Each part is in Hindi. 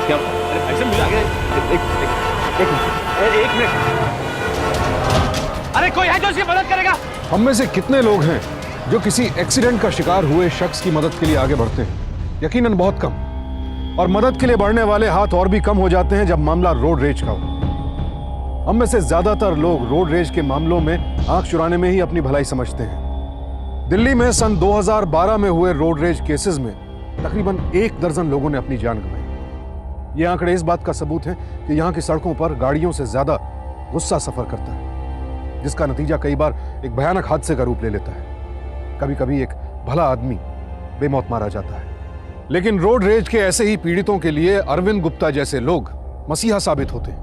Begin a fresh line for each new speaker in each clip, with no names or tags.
क्या? अरे भाई साहब मुझे आगे एक मिनट। अरे कोई है जो उसकी मदद करेगा?
हम में से कितने लोग हैं जो किसी एक्सीडेंट का शिकार हुए शख्स की मदद के लिए आगे बढ़ते हैं? यकीनन बहुत कम। और मदद के लिए बढ़ने वाले हाथ और भी कम हो जाते हैं जब मामला रोड रेज का हो। हम में से ज्यादातर लोग रोड रेज के मामलों में आंख चुराने में ही अपनी भलाई समझते हैं। दिल्ली में सन 2012 में हुए रोड रेज केसेस में तकरीबन 1 दर्जन लोगों ने अपनी जान गंवाई। ये आंकड़े इस बात का सबूत है कि यहाँ की सड़कों पर गाड़ियों से ज्यादा गुस्सा सफर करता है, जिसका नतीजा कई बार एक भयानक हादसे का रूप ले लेता है। कभी कभी एक भला आदमी बेमौत मारा जाता है। लेकिन रोड रेज के ऐसे ही पीड़ितों के लिए अरविंद गुप्ता जैसे लोग मसीहा साबित होते हैं,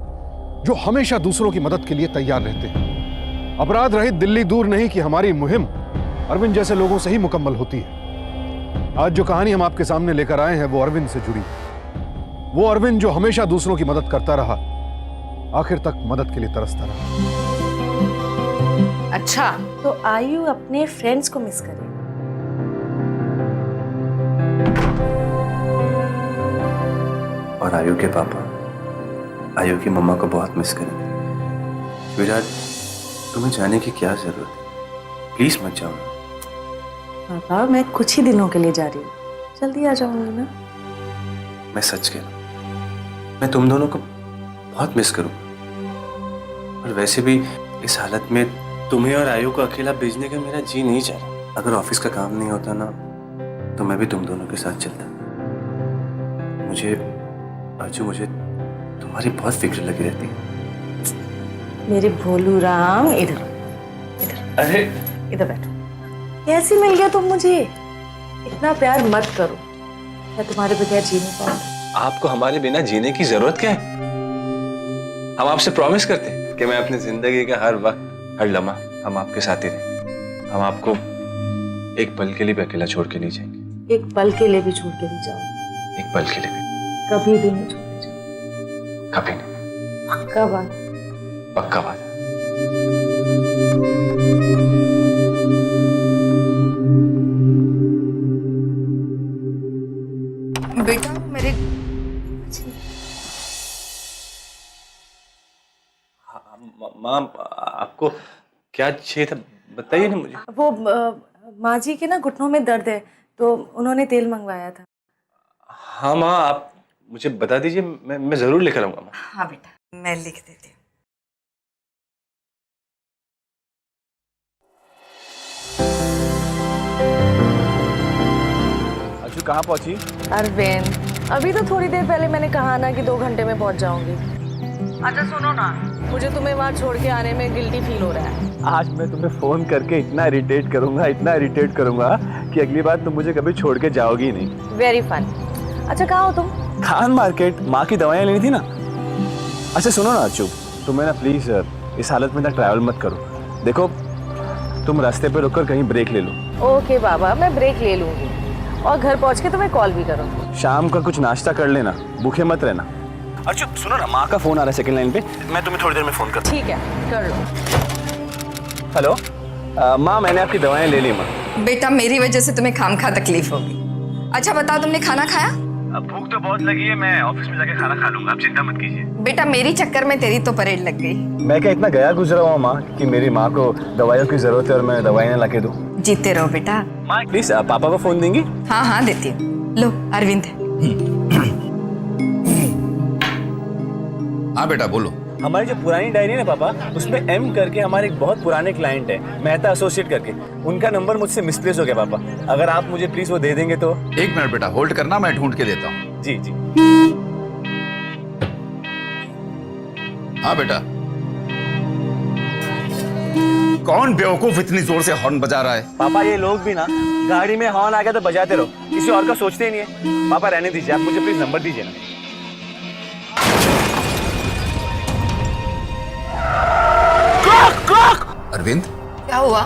जो हमेशा दूसरों की मदद के लिए तैयार रहते हैं। अपराध रहित दिल्ली दूर नहीं कि हमारी मुहिम अरविंद जैसे लोगों से ही मुकम्मल होती है। आज जो कहानी हम आपके सामने लेकर आए हैं वो अरविंद से जुड़ी है। वो अरविंद जो हमेशा दूसरों की मदद करता रहा, आखिर तक मदद के लिए तरसता रहा।
अच्छा, तो आयु अपने फ्रेंड्स को मिस करे।
और आयु के पापा आयु की मम्मा को बहुत मिस करेंगे। विराट, तुम्हें जाने की क्या जरूरत है? प्लीज मत जाओ।
पापा, मैं कुछ ही दिनों के लिए जा रही हूँ, जल्दी आ जाऊंगी ना।
मैं सच कह रहा हूं, मैं तुम दोनों को बहुत मिस करूंगा। और वैसे भी इस हालत में तुम्हें और आयु को अकेला भेजने का मेरा जी नहीं चाह रहा। अगर ऑफिस का काम नहीं होता ना तो मैं भी तुम दोनों के साथ चलता। मुझे तुम्हारी बहुत फिक्र लगी रहती है।
मेरे भोलू राम, इधर इधर
अरे
इधर बैठो। कैसे मिल गया तुम मुझे? इतना प्यार मत करो, मैं तुम्हारे बगैर जी नहीं पाऊंगी।
आपको हमारे बिना जीने की जरूरत क्या है? हम आपसे प्रॉमिस करते हैं कि मैं अपनी जिंदगी का हर वक्त हर लम्हा हम आपके साथ ही रहेंगे। हम आपको एक पल के लिए भी अकेला छोड़ के नहीं जाएंगे।
एक पल के लिए भी छोड़ के नहीं जाओ।
एक पल के लिए भी
कभी भी नहीं छोड़ के जाओ।
कभी नहीं।
पक्का बात?
पक्का बात।
बेटा मेरे
माँ, आपको क्या चाहिए था बताइए ना मुझे।
वो माँ जी के ना घुटनों में दर्द है, तो उन्होंने तेल मंगवाया था।
हाँ माँ, आप मुझे बता दीजिए, मैं जरूर लेकर आऊंगा माँ।
हाँ बेटा, मैं लिख देती हूँ।
अजू कहाँ पहुंची?
अरविंद, अभी तो थोड़ी देर पहले मैंने कहा ना कि 2 घंटे में पहुंच जाऊंगी। अच्छा सुनो ना, मुझे तुम्हें वहाँ छोड़ के आने में गिल्टी फील हो रहा है।
आज मैं तुम्हें फोन करके इतना इरिटेट करूंगा कि अगली बार तुम मुझे कभी छोड़ के जाओगी नहीं।
Very fun. अच्छा कहाँ हो तुम?
खान मार्केट, माँ की दवाइयाँ लेनी थी ना। अच्छा सुनो ना अच्चू, तुम्हें ना प्लीज इस हालत में ना ट्रैवल मत करो। देखो, तुम रास्ते पे रुककर कहीं ब्रेक ले लो।
ओके बाबा, मैं ब्रेक ले लूंगी और घर पहुंच के तुम्हें कॉल भी करूंगी।
शाम का कुछ नाश्ता कर लेना, भूखे मत रहना। अच्छा सुनो ना, माँ का फोन आ रहा है सेकंड लाइन पे, मैं तुम्हें थोड़ी देर में फोन करता हूँ।
ठीक है, कर लो।
हेलो माँ, मैंने आपकी दवाएं ले ली माँ।
बेटा मेरी वजह से तुम्हें खामखा तकलीफ होगी। अच्छा बताओ, तुमने खाना खाया?
भूख तो बहुत लगी है, मैं ऑफिस में जाके खाना खा लूंगा, आप चिंता मत कीजिए।
बेटा मेरी चक्कर में तेरी तो परेड लग गई।
मैं क्या इतना गया गुजरा हुआ माँ कि मेरी माँ को दवाइयों की जरूरत है और मैं दवाइयाँ ला के दूँ?
जीते रहो बेटा।
माँ प्लीज पापा को फोन देंगी?
हाँ हाँ देती हूँ। लो अरविंद।
हाँ बेटा बोलो।
हमारी जो पुरानी डायरी है ना पापा, उसमें एम करके हमारे एक बहुत पुराने क्लाइंट है, मेहता एसोसिएट करके। उनका नंबर मुझसे मिसप्लेस हो गया पापा, अगर आप मुझे प्लीज वो दे देंगे तो।
1 मिनट बेटा होल्ड करना, मैं ढूंढ के देता हूँ।
जी जी।
हाँ बेटा। कौन बेवकूफ इतनी जोर से हॉर्न बजा रहा है?
पापा ये लोग भी ना गाड़ी में हॉर्न आ गया तो बजाते रहो, किसी और का सोचते ही नहीं है। पापा रहने दीजिए, आप मुझे प्लीज नंबर दीजिए ना।
अरविंद,
क्या हुआ?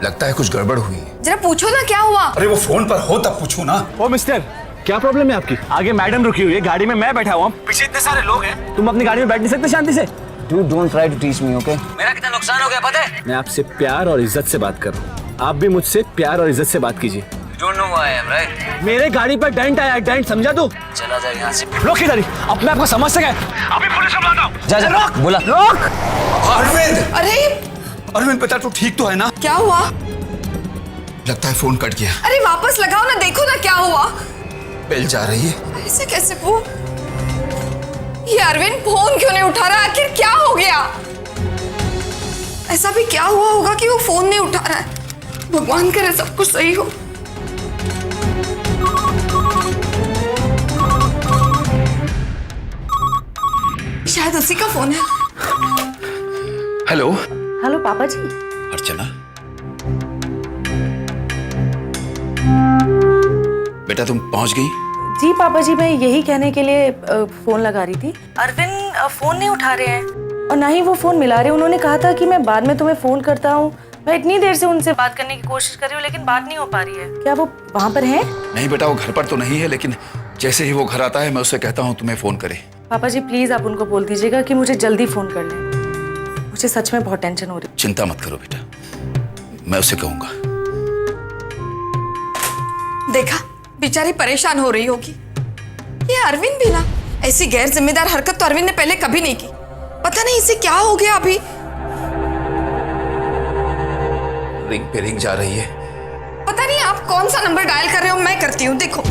लगता है कुछ गड़बड़ हुई है।
जरा पूछो ना क्या हुआ।
अरे वो फोन पर हो तब पूछू ना।
ओ मिस्टर, क्या प्रॉब्लम है आपकी? आगे मैडम रुकी हुई है, गाड़ी में मैं बैठा हुआ हूँ, पीछे इतने सारे लोग हैं। तुम अपनी गाड़ी में बैठ नहीं सकते शांति से?
Dude, don't try to teach me, okay?
मेरा कितना नुकसान हो गया पता है?
मैं आपसे प्यार और इज्जत से बात कर रहा हूँ, आप भी मुझसे प्यार और इज्जत से बात कीजिए।
Don't know
हुआ है राइट?
मेरे गाड़ी पर डेंट आया, डेंट समझा तू?
चला जाए यहाँ से।
रोक इधर ही, अपने आप को समझ सके। अभी पुलिस को बुलाता हूँ।
जा रोक, बोला
रोक।
अरविंद,
अरे
अरविंद बेटा तू ठीक तो है ना?
क्या हुआ?
लगता है फोन कट गया।
अरे वापस लगाओ ना, देखो ना क्या हुआ।
बेल जा रही है।
ऐसे कैसे वो? ये अरविंद फोन क्यों नहीं उठा रहा? आखिर क्या हो गया? ऐसा भी क्या हुआ होगा कि वो फोन नहीं उठा रहा है? भगवान करे सब कुछ सही हो। शायद उसी का फोन है।
हेलो
हेलो पापा जी।
अर्चना, बेटा तुम पहुंच गई?
जी पापा जी, मैं यही कहने के लिए फोन लगा रही थी। अरविंद फोन नहीं उठा रहे हैं और ना ही वो फोन मिला रहे। उन्होंने कहा था कि मैं बाद में तुम्हें फोन करता हूँ। मैं इतनी देर से उनसे बात करने की कोशिश कर रही हूँ लेकिन बात नहीं हो पा रही है। क्या वो वहाँ पर हैं?
नहीं बेटा, वो घर पर तो नहीं है, लेकिन जैसे ही वो घर आता है मैं उससे कहता हूँ तुम्हें फोन करे।
पापा जी प्लीज आप उनको बोल दीजिएगा कि मुझे जल्दी फोन कर लें। मुझे सच में बहुत टेंशन हो रही है।
चिंता मत करो बेटा, मैं उसे कहूंगा।
देखा, बेचारी परेशान हो रही होगी। ये अरविंद भी ना, ऐसी गैर जिम्मेदार हरकत तो अरविंद ने पहले कभी नहीं की। पता नहीं इसे क्या हो गया अभी।
रिंग पे रिंग जा रही है।
पता नहीं आप कौन सा नंबर डायल कर रहे हो, मैं करती हूँ। देखो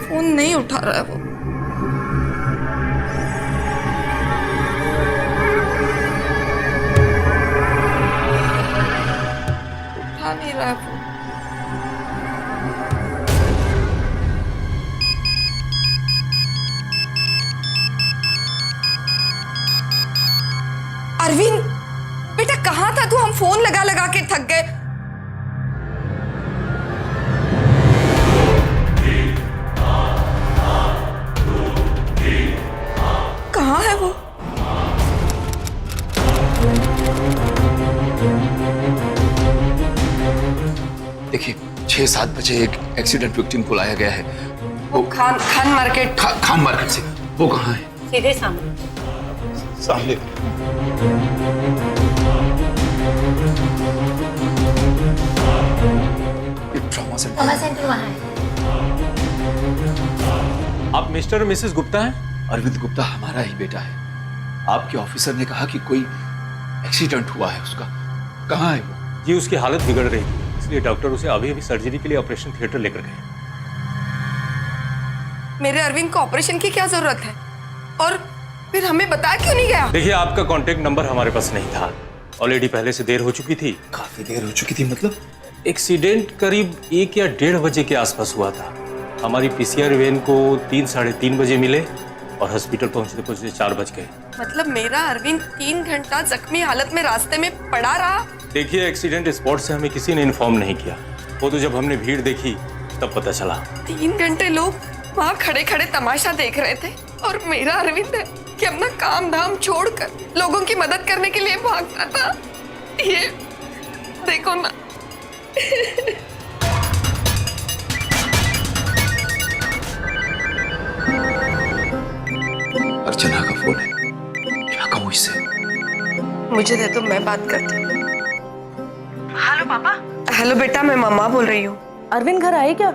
फोन नहीं उठा रहा है वो। उठा नहीं रहा है वो। अरविंद बेटा कहाँ था तू? हम फोन लगा लगा के थक गए। कहाँ है वो?
देखिए 6-7 बजे एक एक्सीडेंट विक्टिम को लाया गया है।
वो खान मार्केट।
खान मार्केट से। वो कहाँ है?
सीधे सामने।
सामने। ट्रॉमा सेंटर
वहाँ है।
आप मिस्टर और मिसेस गुप्ता हैं?
अरविंद गुप्ता हमारा ही बेटा है। आपके ऑफिसर ने कहा कि कोई एक्सीडेंट हुआ है उसका। कहाँ है वो?
जी उसकी हालत बिगड़ रही थी, इसलिए डॉक्टर उसे अभी अभी सर्जरी के लिए ऑपरेशन थिएटर लेकर गए।
मेरे अरविंद को ऑपरेशन की क्या जरूरत है? और फिर हमें बताया क्यों नहीं गया?
देखिए आपका कांटेक्ट नंबर हमारे पास नहीं था। ऑलरेडी पहले से देर हो चुकी थी।
काफी देर हो चुकी थी मतलब?
एक्सीडेंट करीब 1 या 1:30 बजे के आसपास हुआ था। हमारी पीसीआर वैन को 3-3:30 बजे मिले और हॉस्पिटल पहुंचते पहुंचते 4 बज गए।
मतलब मेरा अरविंद 3 घंटा जख्मी हालत में रास्ते में पड़ा रहा।
देखिए एक्सीडेंट स्पॉट से हमें किसी ने इन्फॉर्म नहीं किया। वो तो जब हमने भीड़ देखी तब पता चला।
3 घंटे लोग वहाँ खड़े खड़े तमाशा देख रहे थे और मेरा अरविंद है कि अपना काम धाम छोड़कर लोगों की मदद करने के लिए भागता था। ये देखो ना।
अर्चना का फोन है, क्या कहूँ इससे?
मुझे दे तो मैं बात करती हूँ।
हेलो पापा।
हेलो बेटा, मैं मम्मा बोल रही हूँ।
अरविंद घर आए क्या?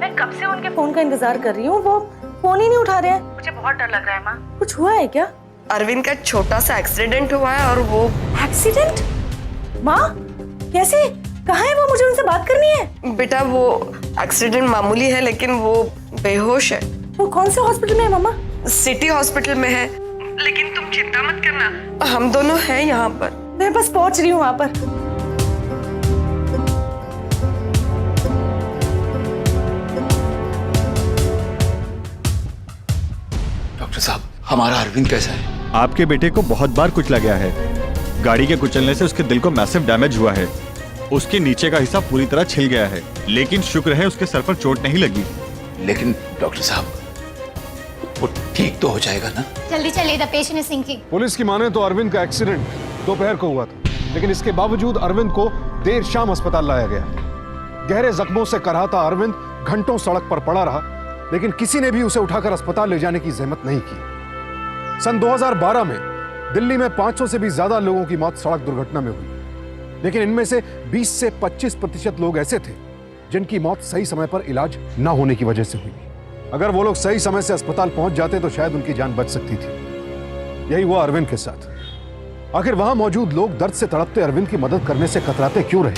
मैं कब से उनके फोन का इंतजार कर रही हूँ, वो फोन ही नहीं उठा रहे हैं। मुझे बहुत डर लग रहा है माँ। कुछ हुआ है क्या?
अरविंद का छोटा सा एक्सीडेंट हुआ है और वो।
एक्सीडेंट? माँ कैसे? कहाँ है वो? मुझे उनसे बात करनी है।
बेटा वो एक्सीडेंट मामूली है लेकिन वो बेहोश है।
वो कौन से हॉस्पिटल में है मामा?
सिटी हॉस्पिटल में है। लेकिन तुम चिंता मत करना, हम दोनों हैं यहाँ पर।
मैं बस पहुंच रही हूँ वहाँ पर।
डॉक्टर साहब, हमारा अरविंद कैसा है?
आपके बेटे को बहुत बार कुचला गया है। गाड़ी के कुचलने से उसके दिल को मैसिव डैमेज हुआ है। उसके नीचे का हिस्सा पूरी तरह छिल गया है, लेकिन शुक्र है उसके सर पर चोट नहीं लगी।
लेकिन डॉक्टर साहब वो ठीक तो हो जाएगा ना?
जल्दी चलिए, the patient is sinking.
Police की माने तो अरविंद का एक्सीडेंट दोपहर को हुआ था, लेकिन इसके बावजूद अरविंद को देर शाम अस्पताल लाया गया। गहरे जख्मों से कराहता अरविंद घंटों सड़क पर पड़ा रहा, लेकिन किसी ने भी उसे उठाकर अस्पताल ले जाने की जहमत नहीं की। सन 2012 में दिल्ली में 500 से भी ज्यादा लोगों की मौत सड़क दुर्घटना में हुई। लेकिन इनमें से 20 से 25% लोग ऐसे थे जिनकी मौत सही समय पर इलाज ना होने की वजह से हुई। अगर वो लोग सही समय से अस्पताल पहुंच जाते तो शायद उनकी जान बच सकती थी। यही हुआ अरविंद के साथ। आखिर वहां मौजूद लोग दर्द से तड़पते अरविंद की मदद करने से कतराते क्यों रहे?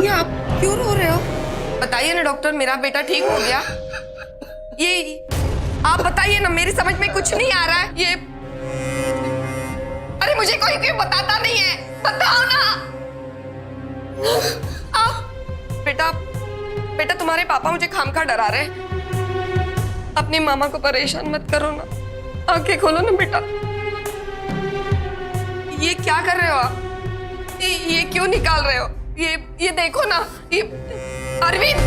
ये आप क्यों रो रहे हो? बताइए ना डॉक्टर, मेरा बेटा ठीक हो गया? ये आप बताइए ना, मेरी समझ में कुछ नहीं आ रहा है। ये अरे मुझे कोई क्यों बताता नहीं है? बताओ ना आप। बेटा तुम्हारे पापा मुझे खामखा डरा रहे हैं। अपनी मामा को परेशान मत करो ना, आंखें खोलो ना बेटा। ये क्या कर रहे हो आप? ये क्यों निकाल रहे हो? ये देखो ना, ये अरविंद।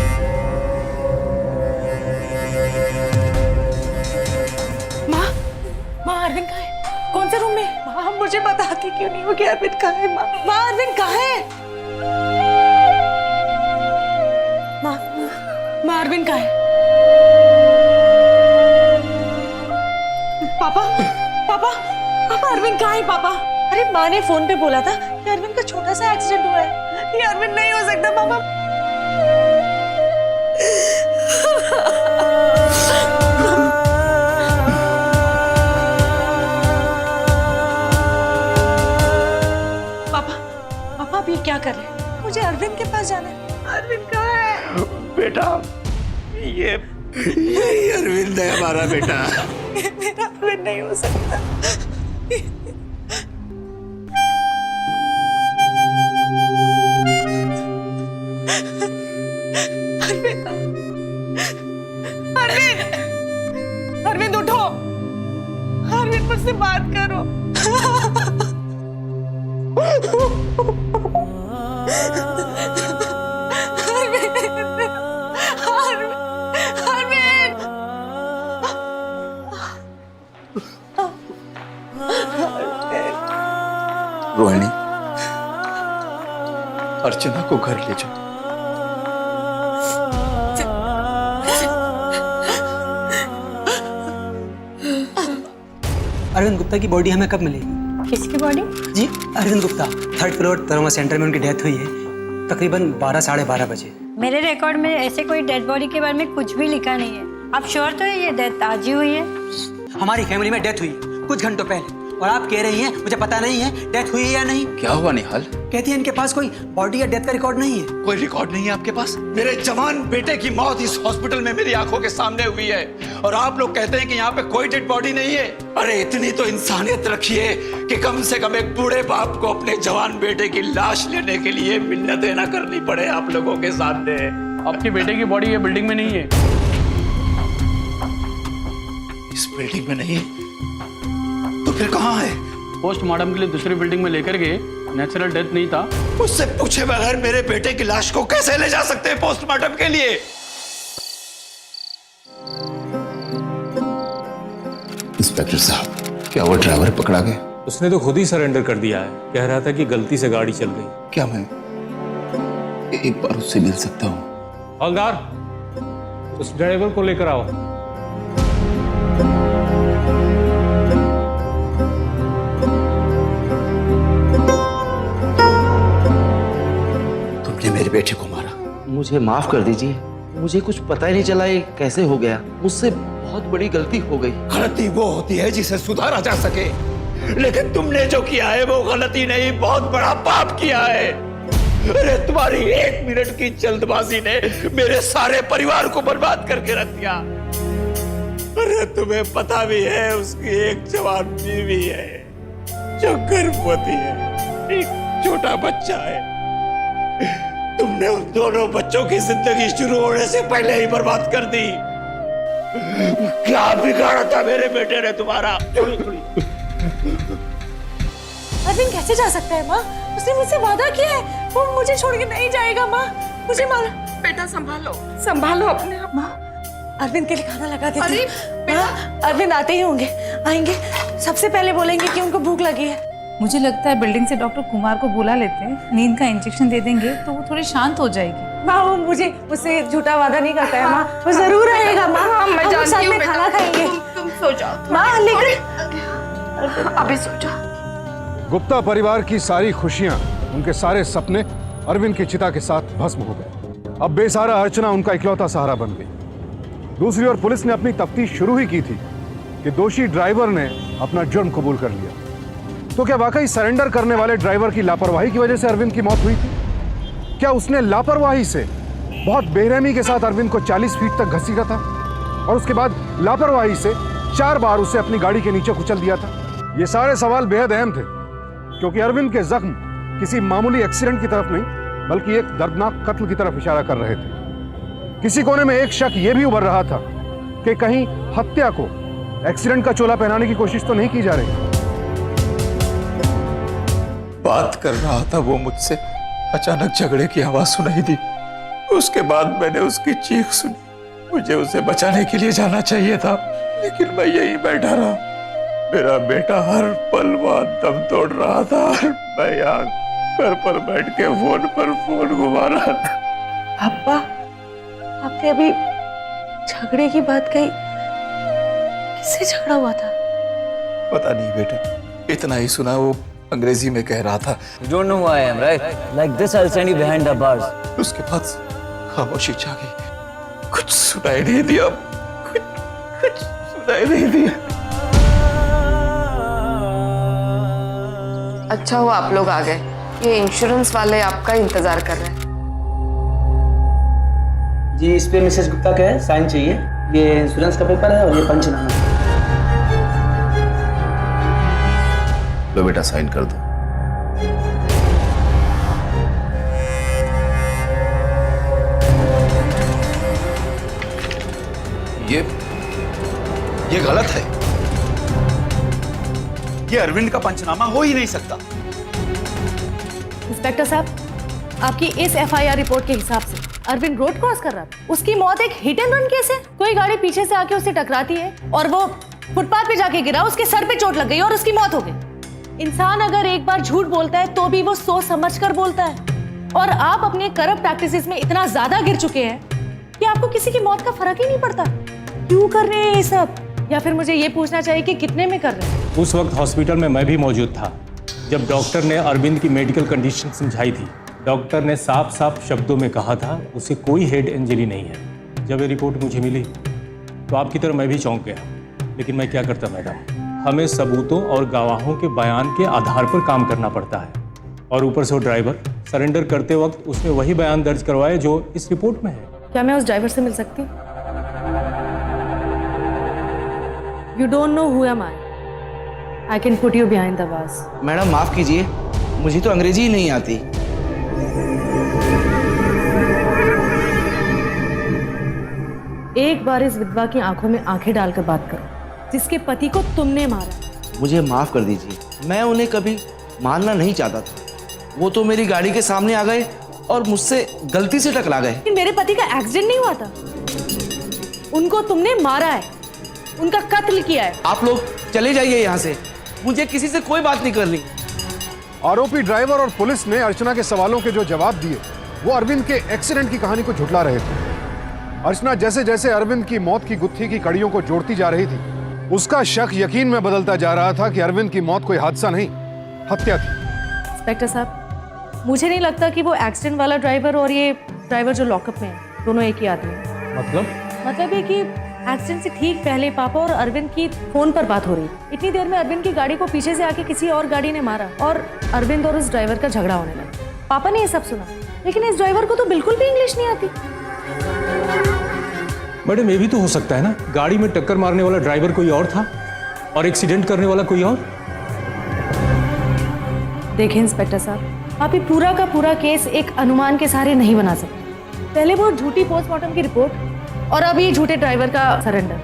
माँ अरविंद कहाँ है? कौन से रूम में? माँ मुझे बताती क्यों नहीं हो कि अरविंद कहाँ है? माँ अरविंद कहाँ है? माँ अरविंद कहाँ है? पापा अरविंद कहाँ है पापा? अरे माँ ने फोन पे बोला था कि अरविंद का छोटा सा एक्सीडेंट हुआ है। ये अरविंद नहीं हो सकता पापा। पापा आप ये क्या कर रहे हैं? मुझे अरविंद के पास जाना है। अरविंद कहाँ है?
बेटा ये अरविंद है हमारा बेटा।
मेरा अरविंद नहीं हो सकता। अरविंद उठो। अरविंद मुझसे बात करो।
रोहिणी, अर्चना को घर ले जाओ।
अरविंद गुप्ता की बॉडी हमें कब मिलेगी?
किसकी बॉडी?
जी Arvind Gupta, 3rd floor trauma center में उनकी डेथ हुई है तकरीबन 12 साढ़े 12 बजे।
मेरे रिकॉर्ड में ऐसे कोई डेड बॉडी के बारे में कुछ भी लिखा नहीं है। आप श्योर तो है ये डेथ आज ही हुई है?
हमारी फैमिली में डेथ हुई कुछ घंटों पहले, और आप कह रही हैं मुझे पता नहीं है डेथ हुई है या नहीं।
क्या हुआ निहाल?
कहती है इनके पास कोई बॉडी या डेथ का रिकॉर्ड नहीं है।
कोई रिकॉर्ड नहीं है आपके पास? मेरे जवान बेटे की मौत इस हॉस्पिटल में मेरी आंखों के सामने हुई है, और आप लोग कहते हैं कि यहाँ पे कोई डेड बॉडी नहीं है। अरे इतनी तो इंसानियत रखिए कि कम से कम एक बूढ़े बाप को अपने जवान बेटे की लाश लेने के लिए मिन्नतें ना करनी पड़े आप लोगों के सामने।
आपके बेटे की बॉडी ये बिल्डिंग में नहीं है।
इस बिल्डिंग में नहीं तो फिर कहाँ है?
पोस्टमार्टम के लिए दूसरी बिल्डिंग में लेकर गए, नेचुरल डेथ नहीं था।
मुझसे पूछे बगैर मेरे बेटे की लाश को कैसे ले जा सकते हैं पोस्टमार्टम के लिए? इंस्पेक्टर साहब, क्या वो ड्राइवर पकड़ा गया?
उसने तो खुद ही सरेंडर कर दिया है। कह रहा था कि गलती से गाड़ी चल गई।
क्या मैं एक बार उससे मिल सकता हूँ?
हवलदार, उस ड्राइवर को लेकर आओ।
तुमने मेरे बेटे को मारा।
मुझे माफ कर दीजिए, मुझे कुछ पता ही नहीं चला ये कैसे हो गया। मुझसे बहुत बड़ी गलती हो गई।
गलती वो होती है जिसे सुधारा जा सके, लेकिन तुमने जो किया है वो गलती नहीं, बहुत बड़ा पाप किया है। अरे तुम्हारी 1 मिनट की जल्दबाजी ने मेरे सारे परिवार को बर्बाद करके रख दिया। अरे तुम्हें पता भी है उसकी एक जवान बीवी है जो गर्भवती है, एक छोटा बच्चा है। तुमने उन दोनों बच्चों की जिंदगी शुरू होने से पहले ही बर्बाद कर दी। क्या बिगाड़ा था मेरे बेटे ने तुम्हारा?
अरविंद कैसे जा सकता है माँ? उसने मुझसे वादा किया है, वो मुझे छोड़ के नहीं जाएगा माँ। मुझे मालूम।
बेटा संभालो अपने आप।
माँ अरविंद के लिए खाना लगा देती
अरे
हूँ। माँ अरविंद आते ही होंगे, आएंगे सबसे पहले बोलेंगे कि उनको भूख लगी है।
मुझे लगता है बिल्डिंग से डॉक्टर कुमार को बुला लेते हैं, नींद का इंजेक्शन दे देंगे तो वो थोड़ी शांत हो जाएगी।
माँ वो मुझसे झूठा वादा नहीं करता है माँ, वो जरूर आएगा माँ।
मैं
हम
जानती
साथ
हूँ
में
बेटा।
खाना खाएंगे।
तुम सो जाओ
माँ लेकिन
अभी सो जाओ।
गुप्ता परिवार की सारी खुशियां, उनके सारे सपने अरविंद की चिता के साथ भस्म हो गए। अब बेसहारा अर्चना उनका इकलौता सहारा बन गई। दूसरी ओर पुलिस ने अपनी तफ्तीश शुरू ही की थी कि दोषी ड्राइवर ने अपना जुर्म कबूल कर लिया। तो क्या वाकई सरेंडर करने वाले ड्राइवर की लापरवाही की वजह से अरविंद की मौत हुई थी? क्या उसने लापरवाही से बहुत बेरहमी के साथ अरविंद को 40 फीट तक घसीटा था और उसके बाद लापरवाही से 4 बार उसे अपनी गाड़ी के नीचे कुचल दिया था? ये सारे सवाल बेहद अहम थे, क्योंकि अरविंद के जख्म किसी मामूली एक्सीडेंट की तरफ नहीं बल्कि एक दर्दनाक कत्ल की तरफ इशारा कर रहे थे। किसी कोने में एक शक यह भी उभर रहा था कि कहीं हत्या को एक्सीडेंट का चोला पहनाने की कोशिश तो नहीं की जा रही।
बात कर रहा था वो मुझसे, अचानक झगड़े की आवाज सुनाई दी। उसके बाद मैंने उसकी चीख सुनी। मुझे उसे बचाने के लिए जाना चाहिए था, लेकिन मैं यहीं बैठा रहा। मेरा बेटा हर पल वहां दम तोड़ रहा था और मैं यहाँ घर पर बैठ के फोन पर फोन घुमा रहा था।
पापा आपने अभी झगड़े की बात कही, किससे झगड़ा हुआ था?
पता नहीं बेटा, इतना ही सुना, वो अंग्रेजी में कह रहा था।
You don't know who I am, right? Like this, I'll send you behind the bars.
उसके बाद खामोशी छा गई। कुछ सुनाई नहीं दिया, कुछ सुनाई नहीं दिया।
अच्छा हुआ आप लोग आ गए, ये इंश्योरेंस वाले आपका इंतजार कर रहे हैं।
जी इस पे मिसेस गुप्ता का है, साइन चाहिए। ये इंश्योरेंस का पेपर है और ये पंचनामा है।
लो बेटा साइन कर दो।
ये गलत है। ये अरविंद का पंचनामा हो ही नहीं सकता।
इंस्पेक्टर साहब, आपकी इस एफआईआर रिपोर्ट के हिसाब से अरविंद रोड क्रॉस कर रहा था। उसकी मौत एक हिट एंड रन केस है। कोई गाड़ी पीछे से आके उसे टकराती है और वो फुटपाथ पे जाके गिरा, उसके सर पे चोट लग गई और उसकी मौत हो गई। इंसान अगर एक बार झूठ बोलता है तो भी वो सोच समझ कर बोलता है, और आप अपने करप्ट प्रैक्टिसेस में इतना ज्यादा गिर चुके हैं कि आपको किसी की मौत का फर्क ही नहीं पड़ता। क्यों कर रहे हैं ये सब? या फिर मुझे ये पूछना चाहिए कि कितने में कर रहे हैं?
उस वक्त हॉस्पिटल में मैं भी मौजूद था जब डॉक्टर ने अरविंद की मेडिकल कंडीशन समझाई थी। डॉक्टर ने साफ साफ शब्दों में कहा था उसे कोई हेड इंजरी नहीं है। जब ये रिपोर्ट मुझे मिली तो आपकी तरह मैं भी चौंक गया, लेकिन मैं क्या करता मैडम, हमें सबूतों और गवाहों के बयान के आधार पर काम करना पड़ता है। और ऊपर से वो ड्राइवर सरेंडर करते वक्त उसने वही बयान दर्ज करवाए जो इस रिपोर्ट में है।
क्या मैं उस ड्राइवर से मिल सकती हूँ? You don't know who am I. I can put you behind the bars.
Madam माफ कीजिए, मुझे तो अंग्रेजी ही नहीं आती।
एक बार इस विधवा की आंखों में आंखें डालकर बात करो, जिसके पति को तुमने मारा।
मुझे माफ कर दीजिए, मैं उन्हें कभी मारना नहीं चाहता था। वो तो मेरी गाड़ी के सामने आ गए और मुझसे गलती से टकरा गए।
लेकिन मेरे पति का एक्सीडेंट नहीं हुआ था, उनको तुमने मारा है, उनका कत्ल किया है।
आप लोग चले जाइए यहाँ से, मुझे किसी से कोई बात नहीं करनी।
आरोपी ड्राइवर और पुलिस ने अर्चना के सवालों के जो जवाब दिए वो अरविंद के एक्सीडेंट की कहानी को झुठला रहे थे। अर्चना जैसे जैसे अरविंद की मौत की गुत्थी की कड़ियों को जोड़ती जा रही थी, उसका शक यकीन में बदलता जा रहा था कि अरविंद की मौत कोई हादसा नहीं, हत्या थी।
इंस्पेक्टर साहब, मुझे नहीं लगता कि वो एक्सीडेंट वाला ड्राइवर और ये ड्राइवर जो लॉकअप में है दोनों एक ही आदमी है। मतलब ये कि एक्सीडेंट से ठीक पहले पापा और अरविंद की फोन पर बात हो रही है। इतनी देर में अरविंद की गाड़ी को पीछे से आके किसी और गाड़ी ने मारा और अरविंद और उस ड्राइवर का झगड़ा होने लगा। पापा ने ये सब सुना, लेकिन इस ड्राइवर को तो बिल्कुल भी इंग्लिश नहीं आती।
मैडम ये भी तो हो सकता है ना, गाड़ी में टक्कर मारने वाला ड्राइवर कोई और था और एक्सीडेंट करने वाला कोई और।
देखिए इंस्पेक्टर साहब, आप ये पूरा का पूरा केस एक अनुमान के सहारे नहीं बना सकते। पहले वो झूठी पोस्टमार्टम की रिपोर्ट और अब ये झूठे ड्राइवर का सरेंडर।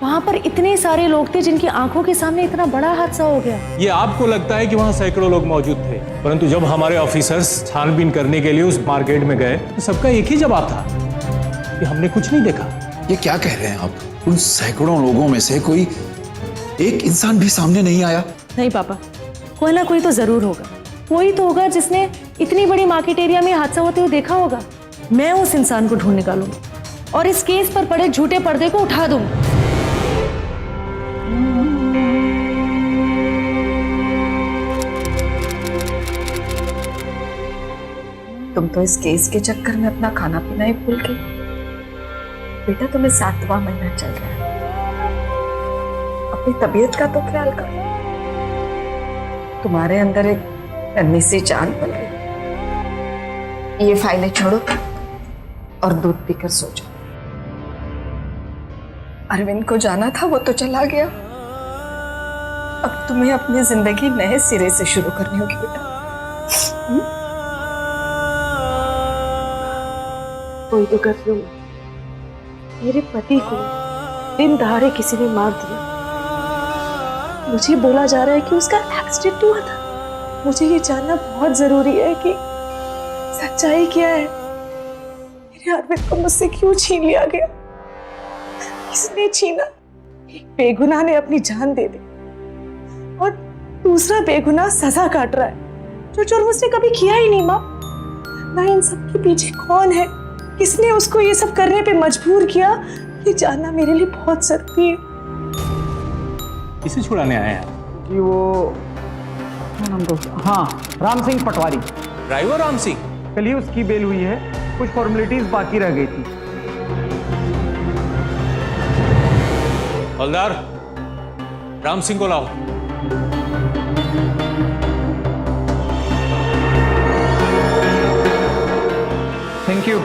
वहां पर इतने सारे लोग थे जिनकी आंखों के सामने इतना बड़ा हादसा हो गया।
ये आपको लगता है कि वहाँ सैकड़ों लोग मौजूद थे, परंतु जब हमारे ऑफिसर्स छानबीन करने के लिए उस मार्केट में गए तो सबका एक ही जवाब था कि हमने कुछ नहीं देखा।
ये क्या कह रहे हैं आप? उन सैकड़ों लोगों में से कोई एक इंसान भी सामने नहीं आया?
नहीं पापा, कोई ना कोई तो जरूर होगा, कोई तो होगा जिसने इतनी बड़ी मार्केट एरिया में हादसा होते हुए देखा होगा। मैं उस इंसान को ढूंढ निकालूंगी और इस केस पर पड़े झूठे पर्दे को उठा दूंगी।
तुम तो इस केस के चक्कर में अपना खाना पीना ही भूल गई। बेटा तुम्हें 7वां महीना चल रहा है, अपनी तबीयत का तो ख्याल करो। तुम्हारे अंदर एक नन्ही सी जान पल रही। ये फाइलें छोड़ो और दूध पीकर सो जाओ। अरविंद को जाना था, वो तो चला गया। अब तुम्हें अपनी जिंदगी नए सिरे से शुरू करनी होगी बेटा।
कोई तो कर लो। मेरे पति को दिन दहाड़े किसी ने मार दिया। मुझे बोला जा रहा है कि उसका एक्सीडेंट हुआ था। मुझे ये जानना बहुत जरूरी है कि सच्चाई क्या है। मेरे अरविंद को मुझसे क्यों छीन लिया गया? किसने छीना? एक बेगुनाह ने अपनी जान दे दी और दूसरा बेगुनाह सजा काट रहा है जो जुर्म उसने कभी किया ही नहीं। माँ, मैं इन सब के पीछे कौन है, किसने उसको ये सब करने पे मजबूर किया, ये जानना मेरे लिए बहुत जरूरी है।
किसे छुड़ाने आए हैं?
कि वो हाँ, राम सिंह पटवारी।
ड्राइवर राम सिंह?
कल ही उसकी बेल हुई है, कुछ फॉर्मेलिटीज बाकी रह गई थी।
हवलदार, राम सिंह को लाओ।
Thank you.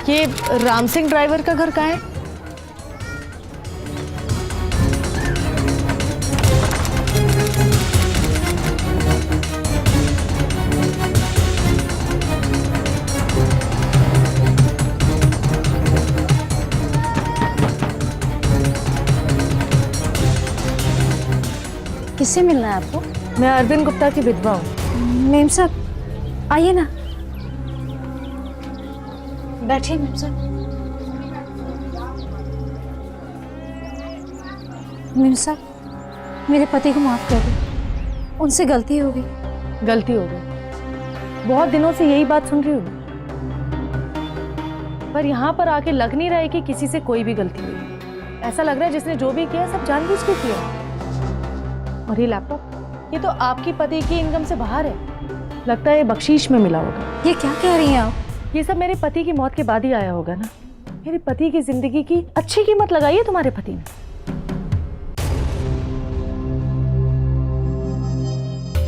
ये राम सिंह ड्राइवर का घर कहाँ है?
किससे मिलना है आपको?
मैं अरविंद गुप्ता की विधवा हूँ।
मेम साहब आइए ना, बैठिए मेम साहब। मेम साहब, मेरे पति को माफ कर दो, उनसे गलती हो गई।
गलती हो गई? बहुत दिनों से यही बात सुन रही हूँ, पर यहाँ पर आके लग नहीं रहा है कि किसी से कोई भी गलती हुई। ऐसा लग रहा है जिसने जो भी किया सब जानबूझ के किया। और ये लैपटॉप, ये तो आपकी पति की इनकम से बाहर है। लगता है ये बख्शीश में मिला होगा।
ये क्या कह रही हैं आप?
ये सब मेरे पति की मौत के बाद ही आया होगा ना। मेरे पति की जिंदगी की अच्छी कीमत लगाई है तुम्हारे पति ने।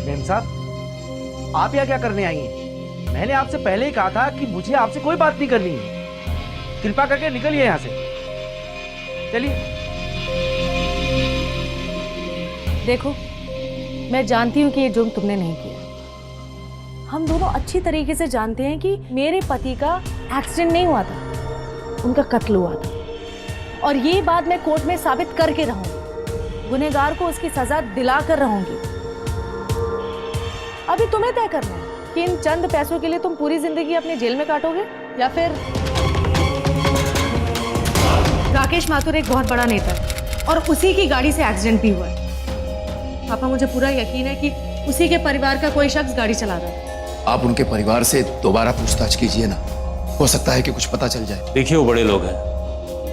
मेम साहब, आप यहाँ क्या करने आई हैं? मैंने आपसे पहले ही कहा था कि मुझे आपसे कोई बात नहीं करनी है। कृपा करके निकलिए यहाँ से। चलिए।
देखो, मैं जानती हूँ कि ये जुर्म तुमने नहीं किया। हम दोनों अच्छी तरीके से जानते हैं कि मेरे पति का एक्सीडेंट नहीं हुआ था, उनका कत्ल हुआ था। और ये बात मैं कोर्ट में साबित करके रहूंगी, गुनहगार को उसकी सजा दिला कर रहूंगी। अभी तुम्हें तय करना है कि इन चंद पैसों के लिए तुम पूरी जिंदगी अपनी जेल में काटोगे या फिर। राकेश माथुर एक बहुत बड़ा नेता है और उसी की गाड़ी से एक्सीडेंट भी हुआ है। पापा, मुझे पूरा यकीन है कि उसी के परिवार का कोई शख्स गाड़ी चला रहा है।
आप उनके परिवार से दोबारा पूछताछ कीजिए ना, हो सकता है कि कुछ पता चल जाए।
देखिए, वो बड़े लोग हैं,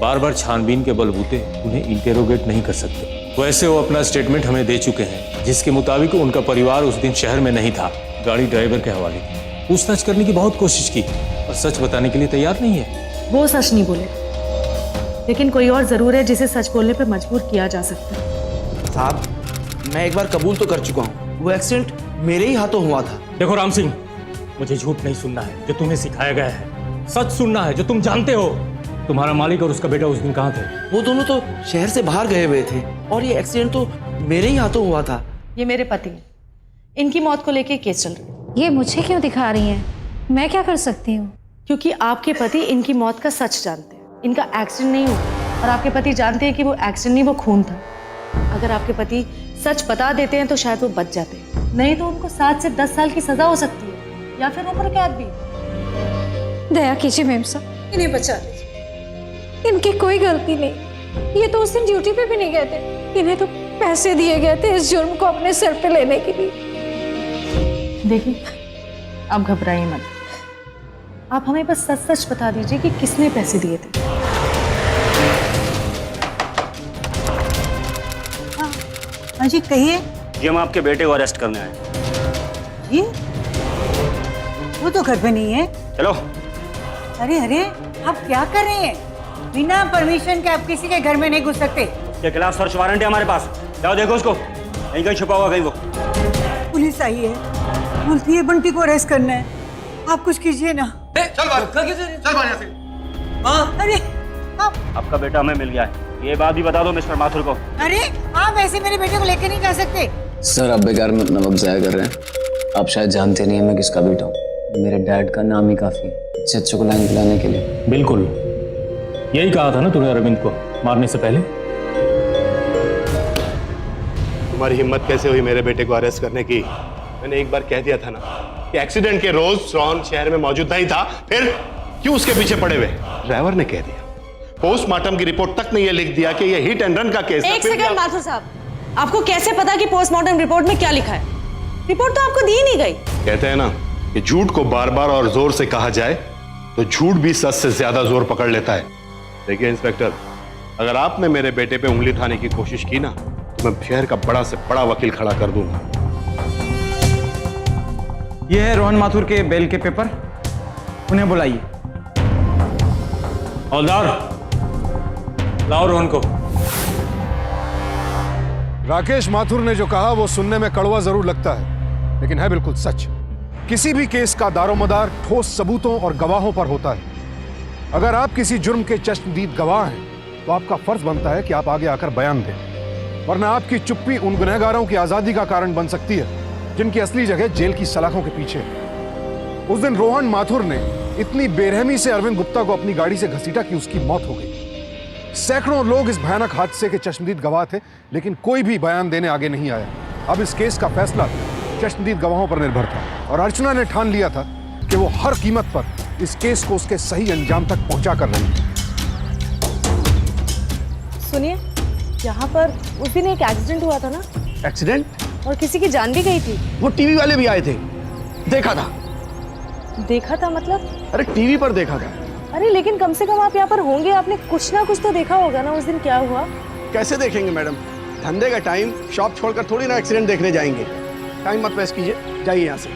बार बार छानबीन के बलबूते उन्हें इंटेरोगेट नहीं कर सकते। वैसे वो अपना स्टेटमेंट हमें दे चुके हैं, जिसके मुताबिक उनका परिवार उस दिन शहर में नहीं था, गाड़ी ड्राइवर के हवाले थी। पूछताछ करने की बहुत कोशिश की और सच बताने के लिए तैयार नहीं है।
वो सच नहीं बोले, लेकिन कोई और जरूर है जिसे सच बोलने पर मजबूर किया जा सकता है।
साहब, मैं एक बार कबूल तो कर चुका हूँ, वो एक्सीडेंट मेरे ही हाथों हुआ था।
देखो राम सिंह, मुझे झूठ नहीं सुनना है जो तुम्हें सिखाया गया है, सच सुनना है जो तुम जानते हो। तुम्हारा मालिक और उसका बेटा उस दिन कहाँ थे?
वो दोनों तो शहर से बाहर गए हुए थे और ये एक्सीडेंट तो मेरे ही हाथों हुआ था।
ये मेरे पति हैं, इनकी मौत को लेके केस चल रहा है।
ये मुझे क्यों दिखा रही हैं? मैं क्या कर सकती हूँ?
क्योंकि आपके पति इनकी मौत का सच जानते हैं। इनका एक्सीडेंट नहीं हुआ और आपके पति जानते हैं कि वो एक्सीडेंट नहीं, वो खून था। अगर आपके पति सच बता देते हैं तो शायद वो बच जाते हैं, नहीं तो उनको 7 से 10 साल की सजा हो सकती है या फिर उम्र कैद भी।
दया कीजिए मेम साहब,
इन्हें बचा लीजिए।
इनकी कोई गलती नहीं। ये तो उस दिन ड्यूटी पे भी नहीं गए थे। इन्हें तो पैसे दिए गए थे इस जुर्म को अपने सर पे लेने के लिए।
देखिए, आप घबराइए मत। आप हमें बस सच सच बता दीजिए कि किसने पैसे दिए थे।
हाँ जी, कहिए।
ये हम आपके बेटे को अरेस्ट करने आए।
ये वो तो घर पे नहीं है।
चलो।
अरे अरे, आप क्या कर रहे हैं? बिना परमिशन के आप किसी के घर में नहीं घुस सकते।
ये खिलाफ सर्च वारंट है हमारे पास। जाओ देखो उसको, कहीं कहीं छुपा हुआ कहीं वो।
पुलिस आई है, बोलती है बंटी को अरेस्ट करना है। आप कुछ कीजिए ना।
चल बाहर से।
अरे आप,
आपका बेटा हमें मिल गया है, ये बात भी बता दो मिस्टर माथुर को।
अरे आप ऐसे मेरे बेटे को लेकर नहीं जा सकते।
सर, आप बेकार में अपना वक्त जाया कर रहे हैं। आप शायद जानते नहीं है मैं किसका बेटा हूँ। मेरे डैड का नाम ही काफी अच्छे अच्छे को लाइन पिलाने के लिए।
बिल्कुल, यही कहा था ना तूने अरविंद को मारने से पहले।
तुम्हारी हिम्मत कैसे हुई मेरे बेटे को अरेस्ट करने की? मैंने एक बार कह दिया था ना कि एक्सीडेंट के रोज श्रॉन शहर में मौजूद नहीं था, फिर क्यों उसके पीछे पड़े हुए? ड्राइवर ने कह दिया, पोस्टमार्टम की रिपोर्ट तक ने यह लिख दिया कि यह हिट एंड रन का केस है।
एक सेकंड माथुर साहब, आपको कैसे पता कि पोस्टमार्टम रिपोर्ट में क्या लिखा है? रिपोर्ट तो आपको दी नहीं गई।
कहते हैं ना कि झूठ को बार बार और जोर से कहा जाए तो झूठ भी सच से ज्यादा जोर पकड़ लेता है। देखिए इंस्पेक्टर, अगर आपने मेरे बेटे पे उंगली उठाने की कोशिश की ना तो मैं शहर का बड़ा से बड़ा वकील खड़ा कर दूंगा।
ये है रोहन माथुर के बेल के पेपर, उन्हें बुलाइए।
हवलदार, लाओ रोहन को।
राकेश माथुर ने जो कहा वो सुनने में कड़वा जरूर लगता है, लेकिन है बिल्कुल सच। किसी भी केस का दारोमदार ठोस सबूतों और गवाहों पर होता है। अगर आप किसी जुर्म के चश्मदीद गवाह हैं तो आपका फर्ज बनता है कि आप आगे आकर बयान दें, वरना आपकी चुप्पी उन गुनहगारों की आजादी का कारण बन सकती है जिनकी असली जगह जेल की सलाखों के पीछे है। उस दिन रोहन माथुर ने इतनी बेरहमी से अरविंद गुप्ता को अपनी गाड़ी से घसीटा कि उसकी मौत हो गई। सैकड़ों लोग इस भयानक हादसे के चश्मदीद गवाह थे, लेकिन कोई भी बयान देने आगे नहीं आया। अब इस केस का फैसला चश्मदीद गवाहों पर निर्भर था और अर्चना ने ठान लिया था कि वो हर कीमत पर इस केस को उसके सही अंजाम तक पहुंचा कर रही है।
सुनिए, यहाँ पर उस दिन एक एक्सीडेंट हुआ था ना?
एक्सीडेंट?
और किसी की जान भी गई थी।
वो टीवी वाले भी आए थे, देखा था।
देखा था मतलब?
अरे टीवी पर देखा था।
अरे लेकिन कम से कम आप यहाँ पर होंगे, आपने कुछ ना कुछ तो देखा होगा ना उस दिन क्या हुआ?
कैसे देखेंगे मैडम, धंधे का टाइम, शॉप छोड़कर थोड़ी ना एक्सीडेंट देखने जाएंगे। टाइम मत वेस्ट कीजिए, जाइए यहाँ से।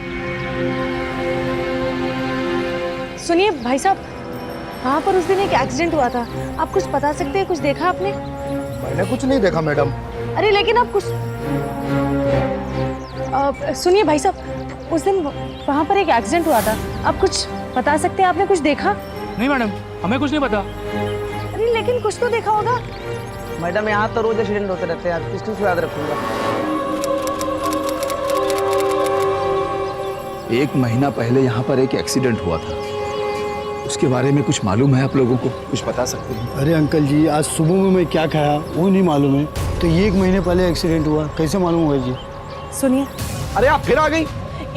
सुनिए भाई साहब, वहाँ पर उस दिन एक एक्सीडेंट हुआ था, आप कुछ बता सकते हैं? कुछ देखा आपने?
मैंने कुछ नहीं देखा मैडम।
अरे लेकिन आप कुछ सुनिए भाई साहब, उस दिन वहाँ पर एक एक्सीडेंट हुआ था, आप कुछ बता सकते हैं? आपने कुछ देखा?
नहीं मैडम, हमें कुछ नहीं पता।
अरे लेकिन कुछ तो देखा होगा।
मैडम, यहाँ तो रोज एक्सीडेंट होते रहते हैं, किस चीज को याद रखूंगा।
1 महीना पहले यहाँ पर एक एक्सीडेंट हुआ था, उसके बारे में कुछ मालूम है आप लोगों को? कुछ बता सकते हैं?
अरे अंकल जी, आज सुबह में मैं क्या खाया वो नहीं मालूम है, तो ये 1 महीने पहले एक्सीडेंट हुआ, कैसे मालूम होगा जी?
सुनिए,
अरे आप फिर आ गई।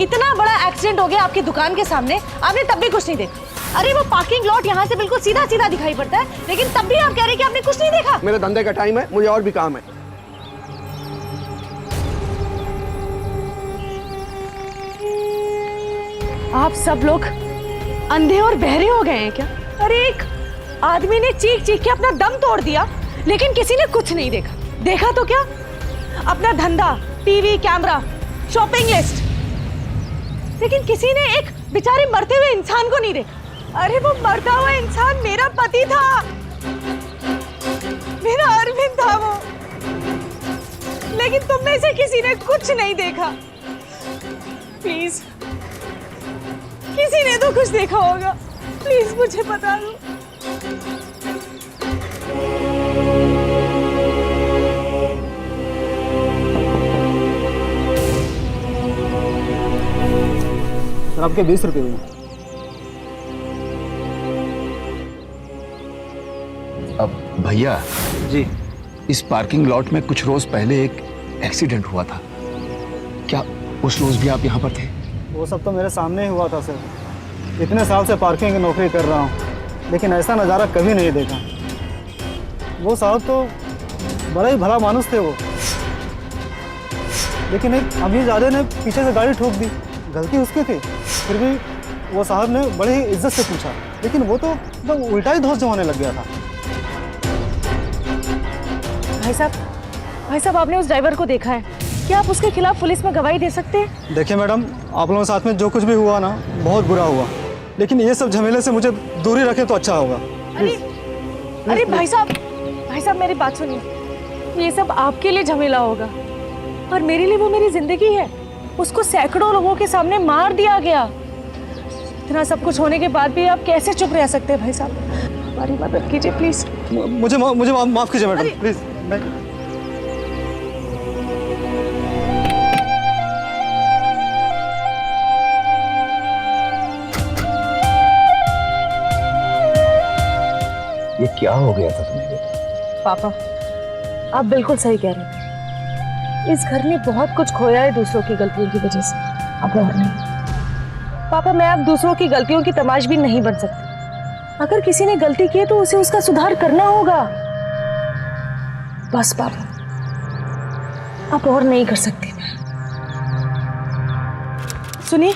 इतना बड़ा एक्सीडेंट हो गया आपकी दुकान के सामने, आपने तब भी कुछ नहीं देखा? अरे वो पार्किंग लॉट यहाँ से बिल्कुल सीधा सीधा दिखाई पड़ता है, लेकिन तब भी आप कह रहे हैं कि आपने कुछ नहीं देखा।
मेरे धंधे का टाइम है, मुझे और भी काम है।
आप सब लोग अंधे और बहरे हो गए हैं क्या? अरे एक आदमी ने चीख चीख के अपना दम तोड़ दिया, लेकिन किसी ने कुछ नहीं देखा। देखा तो क्या, अपना धंधा, टीवी, कैमरा, शॉपिंग लिस्ट, लेकिन किसी ने एक बेचारे मरते हुए इंसान को नहीं देखा। अरे वो मरता हुआ इंसान मेरा पति था, मेरा अरविंद था वो, लेकिन तुम में से किसी ने कुछ नहीं देखा। प्लीज, किसी ने तो कुछ देखा होगा, प्लीज मुझे बता दो।
सर आपके 20 रुपये हुए।
अब भैया
जी,
इस पार्किंग लॉट में कुछ रोज पहले एक एक्सीडेंट हुआ था, क्या उस रोज भी आप यहाँ पर थे?
वो सब तो मेरे सामने ही हुआ था सर। इतने साल से पार्किंग की नौकरी कर रहा हूँ, लेकिन ऐसा नज़ारा कभी नहीं देखा। वो साहब तो बड़ा ही भला मानुस थे वो, लेकिन एक अमीरजादे ने पीछे से गाड़ी ठोक दी। गलती उसकी थी, फिर भी वो साहब ने बड़े ही इज्जत से पूछा, लेकिन वो तो एकदम उल्टा ही धौंस जमाने लग गया था।
भाई साहब आपने उस ड्राइवर को देखा है, क्या आप उसके खिलाफ पुलिस में गवाही दे सकते हैं?
देखिए मैडम, आप लोगों के साथ में जो कुछ भी हुआ ना, बहुत बुरा हुआ, लेकिन ये सब झमेले से मुझे दूरी रखें तो अच्छा होगा।
अरे भाई साहब मेरी बात सुनिए। ये सब आपके लिए झमेला होगा, और मेरे लिए वो मेरी जिंदगी है। उसको सैकड़ों लोगों के सामने मार दिया गया। इतना सब कुछ होने के बाद भी आप कैसे चुप रह सकते हैं भाई साहब? हमारी मदद कीजिए प्लीज।
मुझे माफ कीजिए मैडम, प्लीज।
ये क्या हो गया था तुम्हें?
पापा आप बिल्कुल सही कह रहे हैं। इस घर ने बहुत कुछ खोया है दूसरों की गलतियों की वजह से। अब और नहीं पापा, मैं अब दूसरों की गलतियों की तमाशबीन नहीं बन सकती। अगर किसी ने गलती की है तो उसे उसका सुधार करना होगा। बस पापा, अब और नहीं कर सकती मैं। सुनिए।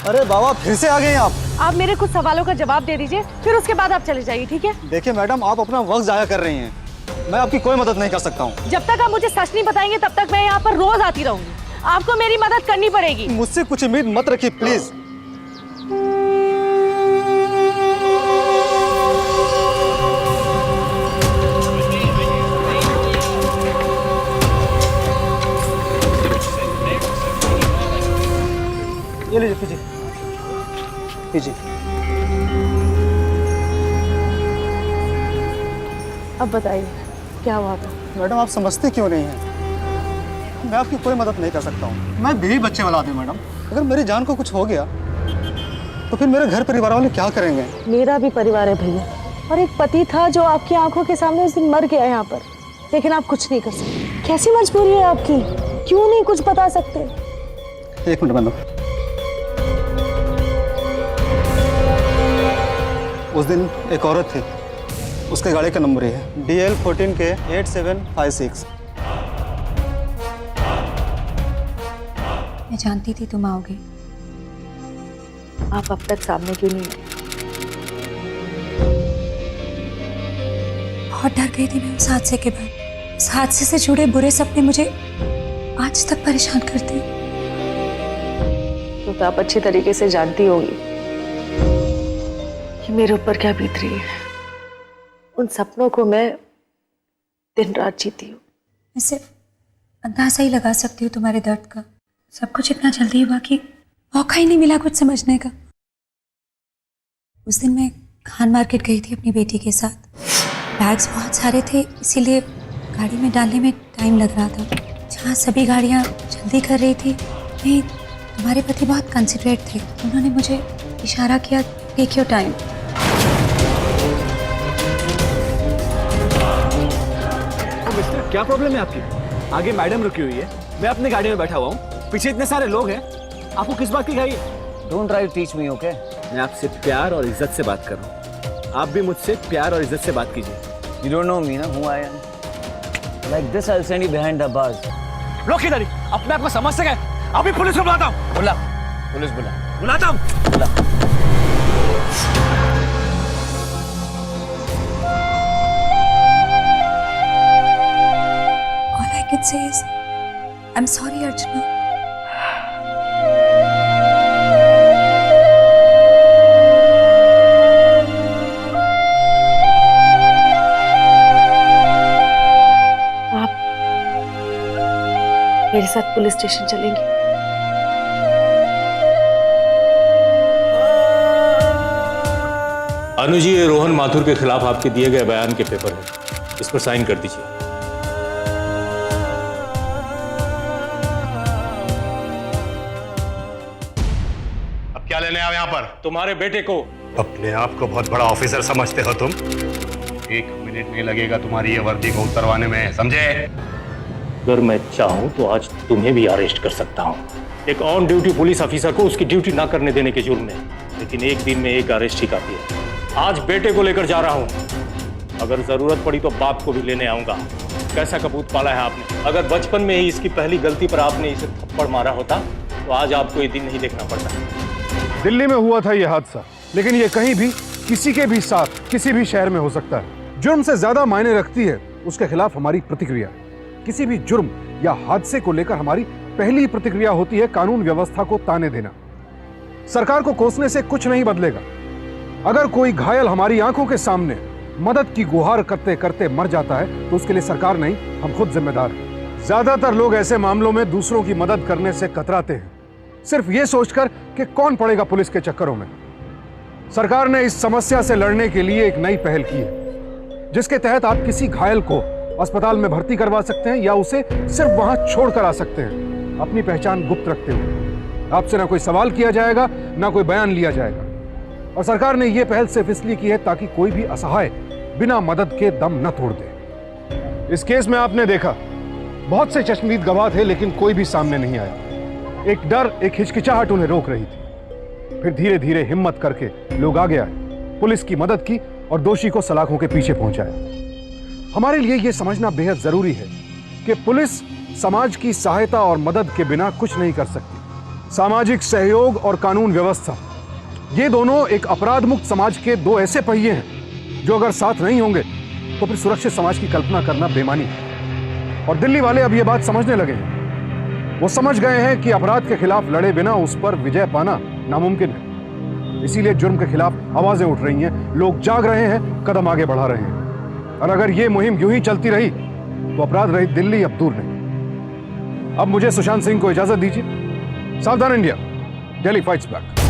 अरे बाबा, फिर से आ गए आप।
आप मेरे कुछ सवालों का जवाब दे दीजिए, फिर उसके बाद आप चले जाइए, ठीक है?
देखिए मैडम, आप अपना वक्त जाया कर रही हैं। मैं आपकी कोई मदद नहीं कर सकता हूँ।
जब तक आप मुझे सच नहीं बताएंगे तब तक मैं यहाँ पर रोज आती रहूंगी। आपको मेरी मदद करनी पड़ेगी।
मुझसे कुछ उम्मीद मत रखिए प्लीज। ये लीजिए, पीजिए पीजिए।
अब बताइए क्या हुआ था?
मैडम आप समझते क्यों नहीं हैं? मैं आपकी कोई मदद नहीं कर सकता हूँ। मैं बीवी बच्चे वाला आदमी मैडम। अगर मेरी जान को कुछ हो गया तो फिर मेरे घर परिवार वाले क्या करेंगे?
मेरा भी परिवार है भैया, और एक पति था जो आपकी आंखों के सामने उस दिन मर गया यहाँ पर, लेकिन आप कुछ नहीं कर सकते। कैसी मजबूरी है आपकी? क्यों नहीं कुछ बता सकते?
एक मिनट बंदो। उस दिन एक औरत थी, उसके गाड़ी का नंबर है DL14K8756।
मैं जानती थी तुम आओगे।
आप अब तक सामने क्यों नहीं आए?
बहुत डर गई थी मैं उस हादसे के बाद। उस हादसे से जुड़े बुरे सपने मुझे आज तक परेशान करते हैं।
तो आप अच्छी तरीके से जानती होगी कि मेरे ऊपर क्या बीत रही है। उन सपनों को मैं दिन रात जीती हूँ।
मैं सिर्फ अंदाजा ही लगा सकती हूँ तुम्हारे दर्द का। सब कुछ इतना जल्दी हुआ कि मौका ही नहीं मिला कुछ समझने का। उस दिन मैं खान मार्केट गई थी अपनी बेटी के साथ। बैग्स बहुत सारे थे, इसीलिए गाड़ी में डालने में टाइम लग रहा था। जहाँ सभी गाड़ियाँ जल्दी कर रही थी, नहीं, तुम्हारे पति बहुत कंसिडरेट थे। उन्होंने मुझे इशारा किया, टेक योर टाइम।
मिस्टर, क्या प्रॉब्लम है आपकी? आगे मैडम रुकी हुई है, मैं अपनी गाड़ी में बैठा हुआ हूँ, पीछे इतने सारे लोग हैं। आपको किस बात की गाड़ी?
Don't try to teach me, okay?
मैं आपसे प्यार और इज्जत से बात कर रहा हूँ, आप भी मुझसे प्यार और इज्जत से बात कीजिए।
You don't know me, ना? Who I am? Like this, I'll send you behind the bars.
लोग किधर ही? अपने आप को समझ सके? अभी पुलिस को बुलाता हूँ।
बुला, पुलिस बुला।
बुलाता हूँ।
बुला।
All I can say is, I'm sorry, Archana.
मेरे साथ पुलिस स्टेशन चलेंगी?
अनु जी, ये रोहन माथुर के खिलाफ आपके दिए गए बयान के पेपर है, इस पर साइन कर दीजिए।
अब क्या लेने आओ यहाँ पर?
तुम्हारे बेटे को।
अपने आप को बहुत बड़ा ऑफिसर समझते हो तुम? 1 मिनट नहीं लगेगा तुम्हारी ये वर्दी को उतरवाने में, समझे?
अगर मैं चाहूं तो आज तुम्हें भी अरेस्ट कर सकता हूं, एक ऑन ड्यूटी पुलिस ऑफिसर को उसकी ड्यूटी ना करने देने के जुर्म में। लेकिन एक दिन में एक अरेस्ट ही काफी है। आज बेटे को लेकर जा रहा हूं, अगर जरूरत पड़ी तो बाप को भी लेने आऊंगा। कैसा कबूत पाला है आपने। अगर बचपन में ही इसकी पहली गलती पर आपने इसे थप्पड़ मारा होता तो आज आपको ये दिन नहीं देखना पड़ता।
दिल्ली में हुआ था यह हादसा, लेकिन यह कहीं भी किसी के भी साथ किसी भी शहर में हो सकता है। जुर्म से ज्यादा मायने रखती है उसके खिलाफ हमारी प्रतिक्रिया। किसी भी जुर्म या हादसे को लेकर हमारी पहली प्रतिक्रिया होती है कानून व्यवस्था को ताने देना। सरकार को कोसने से कुछ नहीं बदलेगा। अगर कोई घायल हमारी आंखों के सामने मदद की गुहार करते करते मर जाता है तो उसके लिए सरकार नहीं, हम खुद जिम्मेदार हैं। ज्यादातर लोग ऐसे मामलों में दूसरों की मदद करने से कतराते हैं, सिर्फ यह सोचकर कि कौन पड़ेगा पुलिस के चक्करों में। सरकार ने इस समस्या से लड़ने के लिए एक नई पहल की है, जिसके तहत आप किसी घायल को अस्पताल में भर्ती करवा सकते हैं या उसे सिर्फ वहां छोड़कर आ सकते हैं, अपनी पहचान गुप्त रखते हुए। आपसे ना कोई सवाल किया जाएगा, ना कोई बयान लिया जाएगा। और सरकार ने यह पहल सिर्फ इसलिए की है ताकि कोई भी असहाय बिना मदद के दम न तोड़ दे। इस केस में आपने देखा बहुत से चश्मदीद गवाह थे, लेकिन कोई भी सामने नहीं आया। एक डर, एक हिचकिचाहट उन्हें रोक रही थी। फिर धीरे धीरे हिम्मत करके लोग आगे आए, पुलिस की मदद की और दोषी को सलाखों के पीछे पहुंचाया। हमारे लिए यह समझना बेहद जरूरी है कि पुलिस समाज की सहायता और मदद के बिना कुछ नहीं कर सकती। सामाजिक सहयोग और कानून व्यवस्था, ये दोनों एक अपराध मुक्त समाज के दो ऐसे पहिए हैं जो अगर साथ नहीं होंगे तो फिर सुरक्षित समाज की कल्पना करना बेमानी है। और दिल्ली वाले अब यह बात समझने लगे हैं। वो समझ गए हैं कि अपराध के खिलाफ लड़े बिना उस पर विजय पाना नामुमकिन है। इसीलिए जुर्म के खिलाफ आवाजें उठ रही हैं, लोग जाग रहे हैं, कदम आगे बढ़ा रहे हैं। और अगर ये मुहिम यूं ही चलती रही तो अपराध रहित दिल्ली अब दूर नहीं। अब मुझे सुशांत सिंह को इजाजत दीजिए। सावधान इंडिया, दिल्ली फाइट्स बैक।